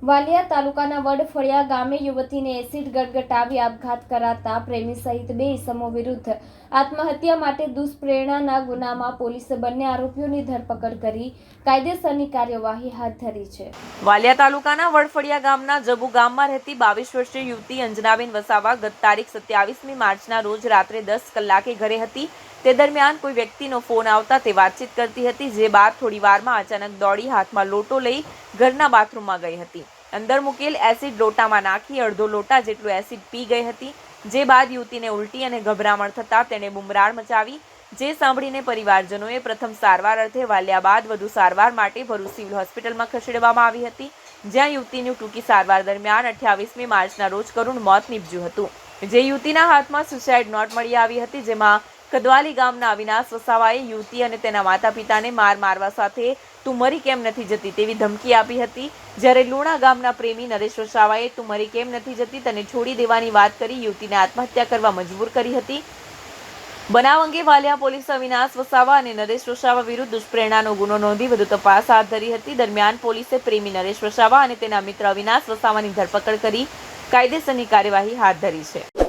વાલિયા તાલુકાના વડફળિયા ગામે યુવતીને એસિડ ગટગટાવી આપઘાત કરાતા પ્રેમી સહિત 2 ઇસમો વિરુદ્ધ આત્મહત્યા માટે દુષ્પ્રેરણાના ગુનામાં પોલીસે બંને આરોપીઓની ધરપકડ કરી કાયદેસરની કાર્યવાહી હાથ ધરી છે। વાલિયા તાલુકાના વડફળિયા ગામના જબુ ગામમાં રહેતી 22 વર્ષીય યુવતી અંજનાબેન વસાવા ગત તારીખ 27મી માર્ચના રોજ રાત્રે 10 કલાકે ઘરે હતી। તે દરમિયાન કોઈ વ્યક્તિનો ફોન આવતા તે વાતચીત કરતી હતી, જે બાદ થોડી વારમાં અચાનક દોડી હાથમાં લોટો લઈ ઘરના બાથરૂમમાં ગઈ હતી। અંદર મૂકેલ એસિડ લોટામાં નાખી અડધો લોટા જેટલું એસિડ પી ગઈ હતી, જે બાદ યુવતીને ઉલટી અને ગભરામણ થતાં તેણે બુમરાણ મચાવી, જે સાંભળીને પરિવારજનોએ પ્રથમ સારવાર અર્થે વાલિયા બાદ વધુ સારવાર માટે ભરૂચ સિવિલ હોસ્પિટલમાં ખસેડવામાં આવી હતી, જ્યાં યુવતીની ટૂંકી સારવાર દરમિયાન 28મી માર્ચના રોજ કરુણ મોત નીપજ્યું હતું। જે યુવતીના હાથમાં સુસાઇડ નોટ મળી આવી હતી, જેમાં કદવાલી ગામના અવિનાશ વસાવાએ યુવતી અને તેના માતા પિતાને મારવા સાથે તું મરી કેમ નથી જતી તેવી ધમકી આપી હતી, જ્યારે લુણા ગામના પ્રેમી નરેશ વસાવાએ તું મરી કેમ નથી જતી તને છોડી દેવાની વાત કરી યુવતીને આત્મહત્યા કરવા મજબૂર કરી હતી। બનાવ અંગે વાલિયા પોલીસે અવિનાશ વસાવા અને નરેશ વસાવા વિરુદ્ધ દુષ્પ્રેરણાનો ગુનો નોંધી વધુ તપાસ હાથ ધરી હતી। દરમિયાન પોલીસે પ્રેમી નરેશ વસાવા અને તેના મિત્ર અવિનાશ વસાવાની ધરપકડ કરી કાયદેસરની કાર્યવાહી હાથ ધરી છે।